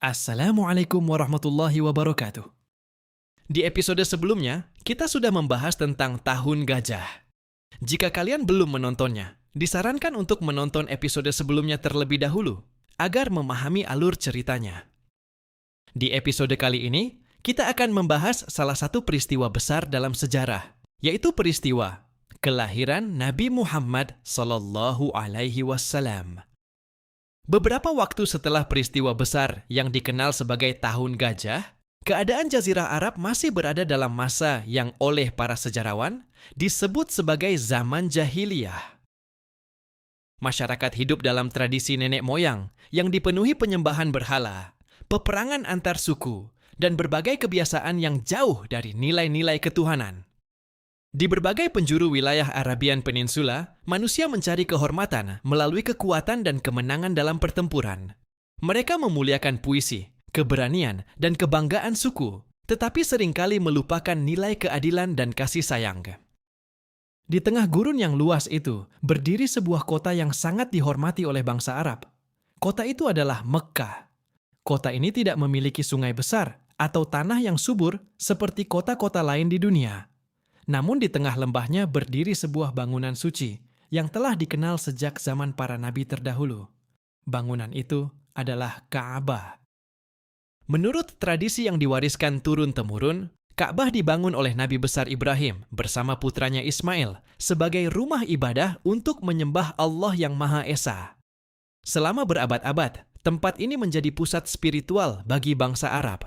Assalamualaikum warahmatullahi wabarakatuh. Di episode sebelumnya, kita sudah membahas tentang Tahun Gajah. Jika kalian belum menontonnya, disarankan untuk menonton episode sebelumnya terlebih dahulu, agar memahami alur ceritanya. Di episode kali ini, kita akan membahas salah satu peristiwa besar dalam sejarah, yaitu peristiwa kelahiran Nabi Muhammad Sallallahu Alaihi Wasallam. Beberapa waktu setelah peristiwa besar yang dikenal sebagai Tahun Gajah, keadaan Jazirah Arab masih berada dalam masa yang oleh para sejarawan disebut sebagai zaman jahiliyah. Masyarakat hidup dalam tradisi nenek moyang yang dipenuhi penyembahan berhala, peperangan antar suku, dan berbagai kebiasaan yang jauh dari nilai-nilai ketuhanan. Di berbagai penjuru wilayah Arabian Peninsula, manusia mencari kehormatan melalui kekuatan dan kemenangan dalam pertempuran. Mereka memuliakan puisi, keberanian, dan kebanggaan suku, tetapi seringkali melupakan nilai keadilan dan kasih sayang. Di tengah gurun yang luas itu, berdiri sebuah kota yang sangat dihormati oleh bangsa Arab. Kota itu adalah Mekkah. Kota ini tidak memiliki sungai besar atau tanah yang subur seperti kota-kota lain di dunia. Namun di tengah lembahnya berdiri sebuah bangunan suci yang telah dikenal sejak zaman para nabi terdahulu. Bangunan itu adalah Ka'bah. Menurut tradisi yang diwariskan turun-temurun, Ka'bah dibangun oleh Nabi besar Ibrahim bersama putranya Ismail sebagai rumah ibadah untuk menyembah Allah yang Maha Esa. Selama berabad-abad, tempat ini menjadi pusat spiritual bagi bangsa Arab.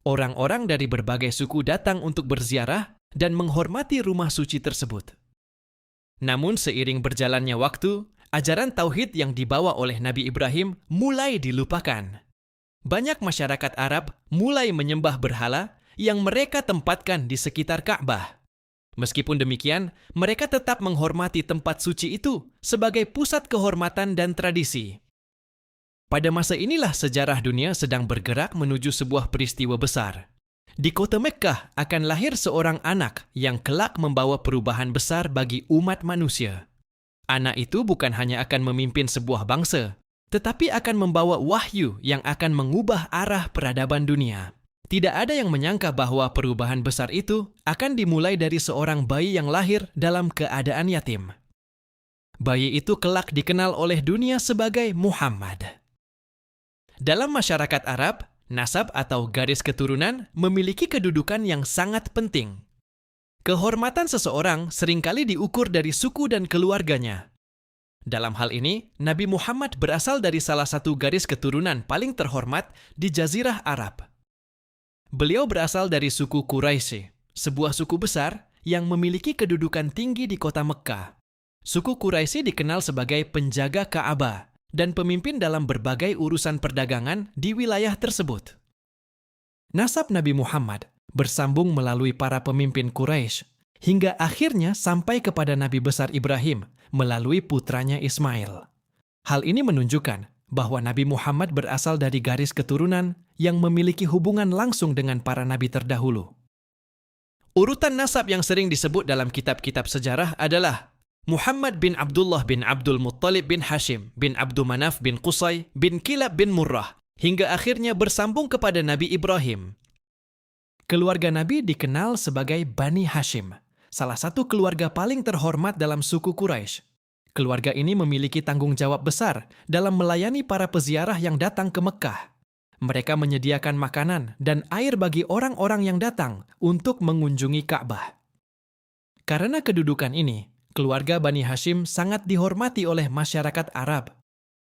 Orang-orang dari berbagai suku datang untuk berziarah dan menghormati rumah suci tersebut. Namun seiring berjalannya waktu, ajaran tauhid yang dibawa oleh Nabi Ibrahim mulai dilupakan. Banyak masyarakat Arab mulai menyembah berhala yang mereka tempatkan di sekitar Ka'bah. Meskipun demikian, mereka tetap menghormati tempat suci itu sebagai pusat kehormatan dan tradisi. Pada masa inilah sejarah dunia sedang bergerak menuju sebuah peristiwa besar. Di kota Mekkah akan lahir seorang anak yang kelak membawa perubahan besar bagi umat manusia. Anak itu bukan hanya akan memimpin sebuah bangsa, tetapi akan membawa wahyu yang akan mengubah arah peradaban dunia. Tidak ada yang menyangka bahwa perubahan besar itu akan dimulai dari seorang bayi yang lahir dalam keadaan yatim. Bayi itu kelak dikenal oleh dunia sebagai Muhammad. Dalam masyarakat Arab, nasab atau garis keturunan memiliki kedudukan yang sangat penting. Kehormatan seseorang seringkali diukur dari suku dan keluarganya. Dalam hal ini, Nabi Muhammad berasal dari salah satu garis keturunan paling terhormat di Jazirah Arab. Beliau berasal dari suku Quraisy, sebuah suku besar yang memiliki kedudukan tinggi di kota Mekkah. Suku Quraisy dikenal sebagai penjaga Ka'bah dan pemimpin dalam berbagai urusan perdagangan di wilayah tersebut. Nasab Nabi Muhammad bersambung melalui para pemimpin Quraisy hingga akhirnya sampai kepada Nabi besar Ibrahim melalui putranya Ismail. Hal ini menunjukkan bahwa Nabi Muhammad berasal dari garis keturunan yang memiliki hubungan langsung dengan para nabi terdahulu. Urutan nasab yang sering disebut dalam kitab-kitab sejarah adalah Muhammad bin Abdullah bin Abdul Muttalib bin Hashim bin Abdul Manaf bin Qusay bin Kilab bin Murrah hingga akhirnya bersambung kepada Nabi Ibrahim. Keluarga Nabi dikenal sebagai Bani Hashim, salah satu keluarga paling terhormat dalam suku Quraisy. Keluarga ini memiliki tanggung jawab besar dalam melayani para peziarah yang datang ke Mekkah. Mereka menyediakan makanan dan air bagi orang-orang yang datang untuk mengunjungi Ka'bah. Karena kedudukan ini, keluarga Bani Hashim sangat dihormati oleh masyarakat Arab.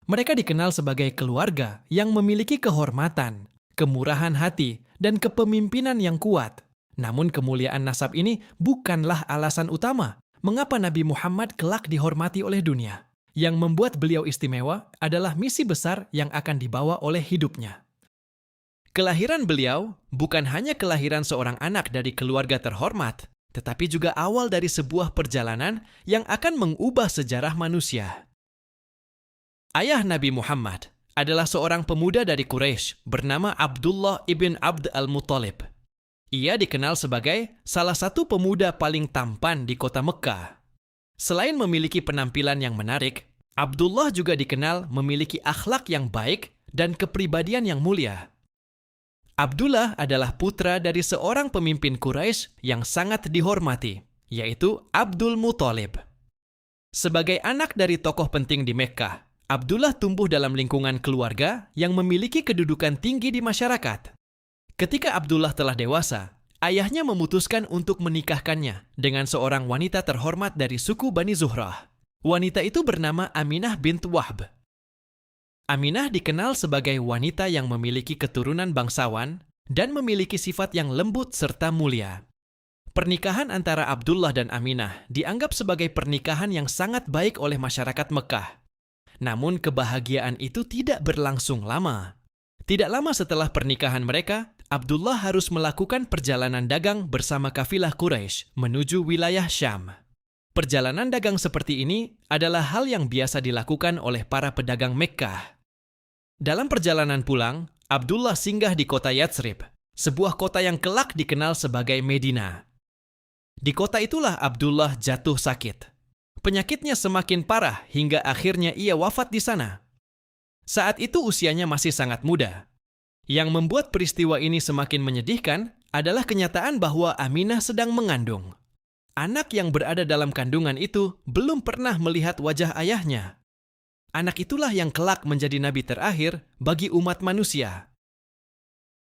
Mereka dikenal sebagai keluarga yang memiliki kehormatan, kemurahan hati, dan kepemimpinan yang kuat. Namun kemuliaan nasab ini bukanlah alasan utama mengapa Nabi Muhammad kelak dihormati oleh dunia. Yang membuat beliau istimewa adalah misi besar yang akan dibawa oleh hidupnya. Kelahiran beliau bukan hanya kelahiran seorang anak dari keluarga terhormat, tetapi juga awal dari sebuah perjalanan yang akan mengubah sejarah manusia. Ayah Nabi Muhammad adalah seorang pemuda dari Quraisy bernama Abdullah ibn Abd al-Muttalib. Ia dikenal sebagai salah satu pemuda paling tampan di kota Mekkah. Selain memiliki penampilan yang menarik, Abdullah juga dikenal memiliki akhlak yang baik dan kepribadian yang mulia. Abdullah adalah putra dari seorang pemimpin Quraisy yang sangat dihormati, yaitu Abdul Muthalib. Sebagai anak dari tokoh penting di Mekkah, Abdullah tumbuh dalam lingkungan keluarga yang memiliki kedudukan tinggi di masyarakat. Ketika Abdullah telah dewasa, ayahnya memutuskan untuk menikahkannya dengan seorang wanita terhormat dari suku Bani Zuhrah. Wanita itu bernama Aminah bint Wahb. Aminah dikenal sebagai wanita yang memiliki keturunan bangsawan dan memiliki sifat yang lembut serta mulia. Pernikahan antara Abdullah dan Aminah dianggap sebagai pernikahan yang sangat baik oleh masyarakat Mekah. Namun kebahagiaan itu tidak berlangsung lama. Tidak lama setelah pernikahan mereka, Abdullah harus melakukan perjalanan dagang bersama kafilah Quraisy menuju wilayah Syam. Perjalanan dagang seperti ini adalah hal yang biasa dilakukan oleh para pedagang Mekkah. Dalam perjalanan pulang, Abdullah singgah di kota Yatsrib, sebuah kota yang kelak dikenal sebagai Medina. Di kota itulah Abdullah jatuh sakit. Penyakitnya semakin parah hingga akhirnya ia wafat di sana. Saat itu usianya masih sangat muda. Yang membuat peristiwa ini semakin menyedihkan adalah kenyataan bahwa Aminah sedang mengandung. Anak yang berada dalam kandungan itu belum pernah melihat wajah ayahnya. Anak itulah yang kelak menjadi nabi terakhir bagi umat manusia.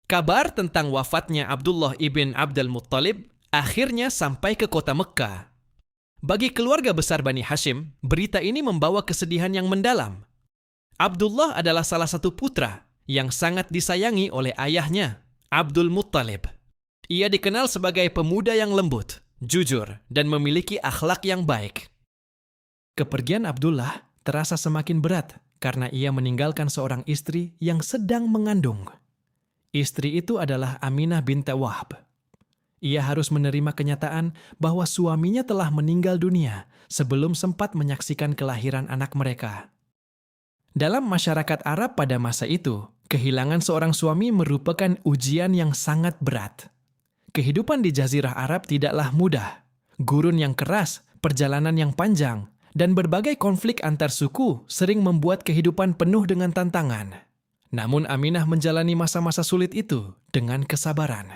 Kabar tentang wafatnya Abdullah ibn Abdul Muttalib akhirnya sampai ke kota Mekkah. Bagi keluarga besar Bani Hashim, berita ini membawa kesedihan yang mendalam. Abdullah adalah salah satu putra yang sangat disayangi oleh ayahnya, Abdul Muttalib. Ia dikenal sebagai pemuda yang lembut, jujur, dan memiliki akhlak yang baik. Kepergian Abdullah terasa semakin berat karena ia meninggalkan seorang istri yang sedang mengandung. Istri itu adalah Aminah bint Wahb. Ia harus menerima kenyataan bahwa suaminya telah meninggal dunia sebelum sempat menyaksikan kelahiran anak mereka. Dalam masyarakat Arab pada masa itu, kehilangan seorang suami merupakan ujian yang sangat berat. Kehidupan di Jazirah Arab tidaklah mudah. Gurun yang keras, perjalanan yang panjang, dan berbagai konflik antar suku sering membuat kehidupan penuh dengan tantangan. Namun Aminah menjalani masa-masa sulit itu dengan kesabaran.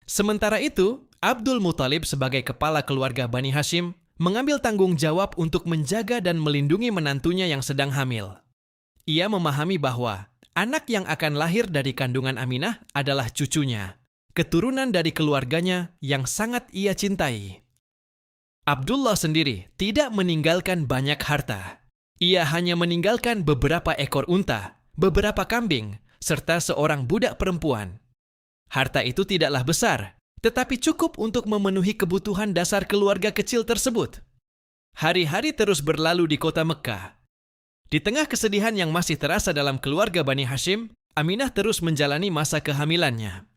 Sementara itu, Abdul Muthalib sebagai kepala keluarga Bani Hashim mengambil tanggung jawab untuk menjaga dan melindungi menantunya yang sedang hamil. Ia memahami bahwa anak yang akan lahir dari kandungan Aminah adalah cucunya, keturunan dari keluarganya yang sangat ia cintai. Abdullah sendiri tidak meninggalkan banyak harta. Ia hanya meninggalkan beberapa ekor unta, beberapa kambing, serta seorang budak perempuan. Harta itu tidaklah besar, tetapi cukup untuk memenuhi kebutuhan dasar keluarga kecil tersebut. Hari-hari terus berlalu di kota Mekkah. Di tengah kesedihan yang masih terasa dalam keluarga Bani Hashim, Aminah terus menjalani masa kehamilannya.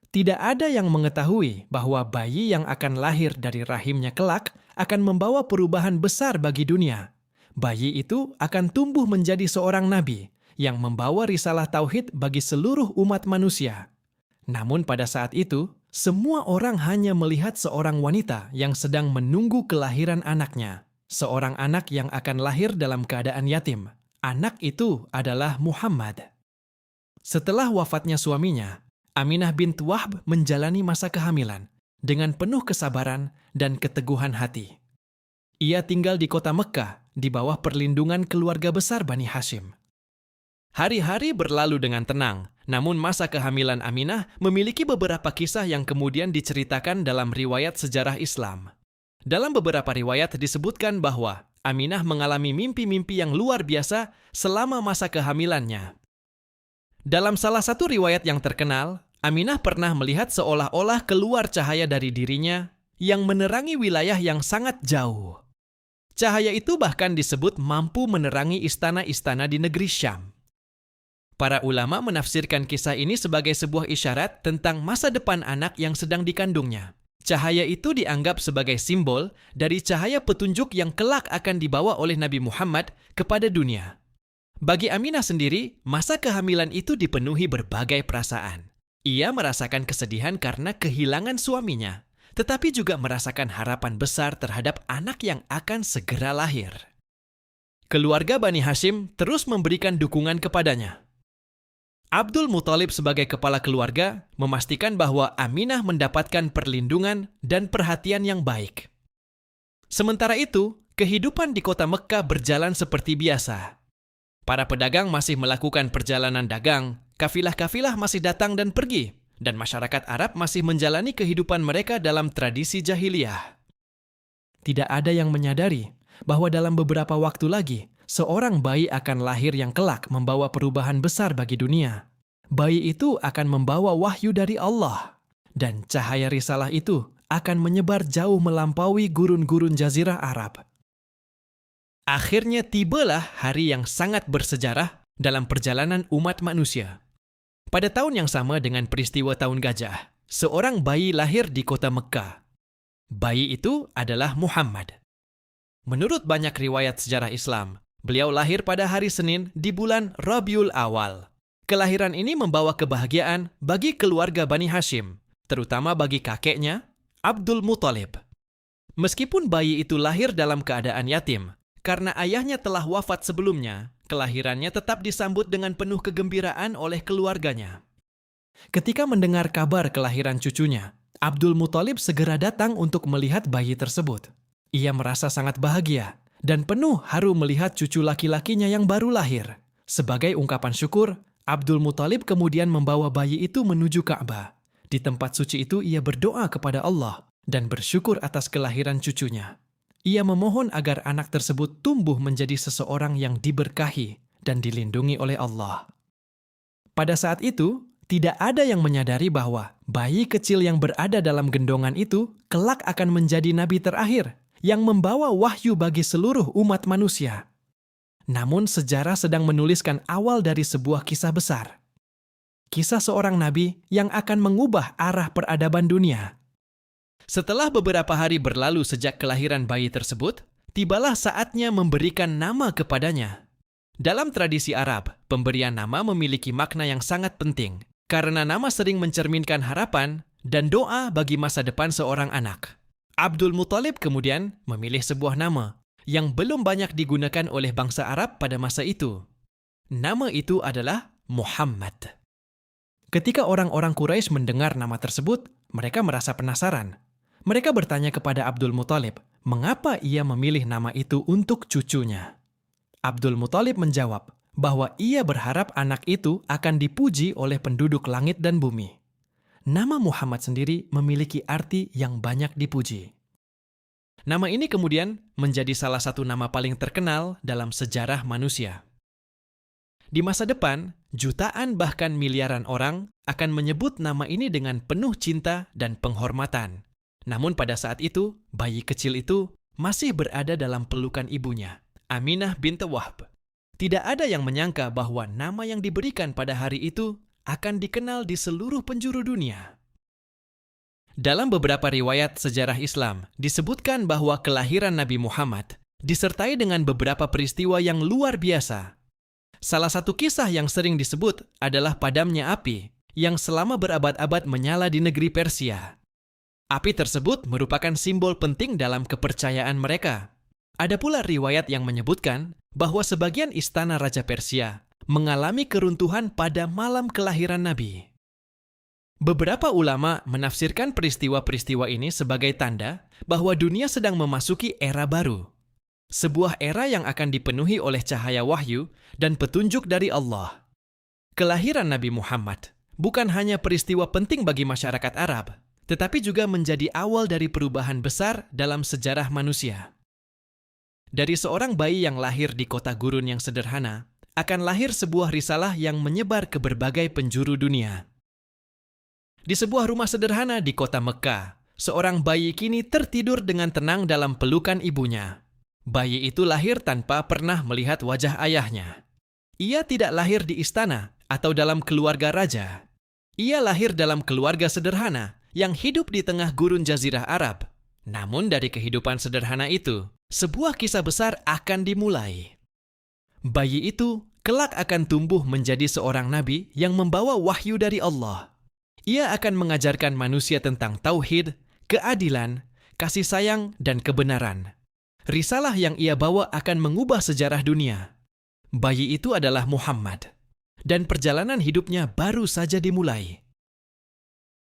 Tidak ada yang mengetahui bahwa bayi yang akan lahir dari rahimnya kelak akan membawa perubahan besar bagi dunia. Bayi itu akan tumbuh menjadi seorang nabi yang membawa risalah tauhid bagi seluruh umat manusia. Namun pada saat itu, semua orang hanya melihat seorang wanita yang sedang menunggu kelahiran anaknya. Seorang anak yang akan lahir dalam keadaan yatim. Anak itu adalah Muhammad. Setelah wafatnya suaminya, Aminah bint Wahb menjalani masa kehamilan dengan penuh kesabaran dan keteguhan hati. Ia tinggal di kota Mekkah di bawah perlindungan keluarga besar Bani Hashim. Hari-hari berlalu dengan tenang, namun masa kehamilan Aminah memiliki beberapa kisah yang kemudian diceritakan dalam riwayat sejarah Islam. Dalam beberapa riwayat disebutkan bahwa Aminah mengalami mimpi-mimpi yang luar biasa selama masa kehamilannya. Dalam salah satu riwayat yang terkenal, Aminah pernah melihat seolah-olah keluar cahaya dari dirinya yang menerangi wilayah yang sangat jauh. Cahaya itu bahkan disebut mampu menerangi istana-istana di negeri Syam. Para ulama menafsirkan kisah ini sebagai sebuah isyarat tentang masa depan anak yang sedang dikandungnya. Cahaya itu dianggap sebagai simbol dari cahaya petunjuk yang kelak akan dibawa oleh Nabi Muhammad kepada dunia. Bagi Aminah sendiri, masa kehamilan itu dipenuhi berbagai perasaan. Ia merasakan kesedihan karena kehilangan suaminya, tetapi juga merasakan harapan besar terhadap anak yang akan segera lahir. Keluarga Bani Hashim terus memberikan dukungan kepadanya. Abdul Muthalib sebagai kepala keluarga memastikan bahwa Aminah mendapatkan perlindungan dan perhatian yang baik. Sementara itu, kehidupan di kota Mekkah berjalan seperti biasa. Para pedagang masih melakukan perjalanan dagang, kafilah-kafilah masih datang dan pergi, dan masyarakat Arab masih menjalani kehidupan mereka dalam tradisi jahiliyah. Tidak ada yang menyadari bahwa dalam beberapa waktu lagi, seorang bayi akan lahir yang kelak membawa perubahan besar bagi dunia. Bayi itu akan membawa wahyu dari Allah, dan cahaya risalah itu akan menyebar jauh melampaui gurun-gurun jazirah Arab. Akhirnya tibalah hari yang sangat bersejarah dalam perjalanan umat manusia. Pada tahun yang sama dengan peristiwa Tahun Gajah, seorang bayi lahir di kota Mekkah. Bayi itu adalah Muhammad. Menurut banyak riwayat sejarah Islam, beliau lahir pada hari Senin di bulan Rabiul Awal. Kelahiran ini membawa kebahagiaan bagi keluarga Bani Hashim, terutama bagi kakeknya, Abdul Muthalib. Meskipun bayi itu lahir dalam keadaan yatim, karena ayahnya telah wafat sebelumnya, kelahirannya tetap disambut dengan penuh kegembiraan oleh keluarganya. Ketika mendengar kabar kelahiran cucunya, Abdul Muthalib segera datang untuk melihat bayi tersebut. Ia merasa sangat bahagia dan penuh haru melihat cucu laki-lakinya yang baru lahir. Sebagai ungkapan syukur, Abdul Muthalib kemudian membawa bayi itu menuju Ka'bah. Di tempat suci itu ia berdoa kepada Allah dan bersyukur atas kelahiran cucunya. Ia memohon agar anak tersebut tumbuh menjadi seseorang yang diberkahi dan dilindungi oleh Allah. Pada saat itu, tidak ada yang menyadari bahwa bayi kecil yang berada dalam gendongan itu kelak akan menjadi nabi terakhir yang membawa wahyu bagi seluruh umat manusia. Namun sejarah sedang menuliskan awal dari sebuah kisah besar. Kisah seorang nabi yang akan mengubah arah peradaban dunia. Setelah beberapa hari berlalu sejak kelahiran bayi tersebut, tibalah saatnya memberikan nama kepadanya. Dalam tradisi Arab, pemberian nama memiliki makna yang sangat penting, karena nama sering mencerminkan harapan dan doa bagi masa depan seorang anak. Abdul Muthalib kemudian memilih sebuah nama yang belum banyak digunakan oleh bangsa Arab pada masa itu. Nama itu adalah Muhammad. Ketika orang-orang Quraisy mendengar nama tersebut, mereka merasa penasaran. Mereka bertanya kepada Abdul Muthalib, mengapa ia memilih nama itu untuk cucunya. Abdul Muthalib menjawab bahwa ia berharap anak itu akan dipuji oleh penduduk langit dan bumi. Nama Muhammad sendiri memiliki arti yang banyak dipuji. Nama ini kemudian menjadi salah satu nama paling terkenal dalam sejarah manusia. Di masa depan, jutaan bahkan miliaran orang akan menyebut nama ini dengan penuh cinta dan penghormatan. Namun pada saat itu, bayi kecil itu masih berada dalam pelukan ibunya, Aminah binti Wahb. Tidak ada yang menyangka bahwa nama yang diberikan pada hari itu akan dikenal di seluruh penjuru dunia. Dalam beberapa riwayat sejarah Islam, disebutkan bahwa kelahiran Nabi Muhammad disertai dengan beberapa peristiwa yang luar biasa. Salah satu kisah yang sering disebut adalah padamnya api yang selama berabad-abad menyala di negeri Persia. Api tersebut merupakan simbol penting dalam kepercayaan mereka. Ada pula riwayat yang menyebutkan bahwa sebagian istana Raja Persia mengalami keruntuhan pada malam kelahiran Nabi. Beberapa ulama menafsirkan peristiwa-peristiwa ini sebagai tanda bahwa dunia sedang memasuki era baru. Sebuah era yang akan dipenuhi oleh cahaya wahyu dan petunjuk dari Allah. Kelahiran Nabi Muhammad bukan hanya peristiwa penting bagi masyarakat Arab, tetapi juga menjadi awal dari perubahan besar dalam sejarah manusia. Dari seorang bayi yang lahir di kota gurun yang sederhana, akan lahir sebuah risalah yang menyebar ke berbagai penjuru dunia. Di sebuah rumah sederhana di kota Mekkah, seorang bayi kini tertidur dengan tenang dalam pelukan ibunya. Bayi itu lahir tanpa pernah melihat wajah ayahnya. Ia tidak lahir di istana atau dalam keluarga raja. Ia lahir dalam keluarga sederhana yang hidup di tengah gurun jazirah Arab. Namun dari kehidupan sederhana itu, sebuah kisah besar akan dimulai. Bayi itu kelak akan tumbuh menjadi seorang nabi yang membawa wahyu dari Allah. Ia akan mengajarkan manusia tentang tauhid, keadilan, kasih sayang, dan kebenaran. Risalah yang ia bawa akan mengubah sejarah dunia. Bayi itu adalah Muhammad. dan perjalanan hidupnya baru saja dimulai.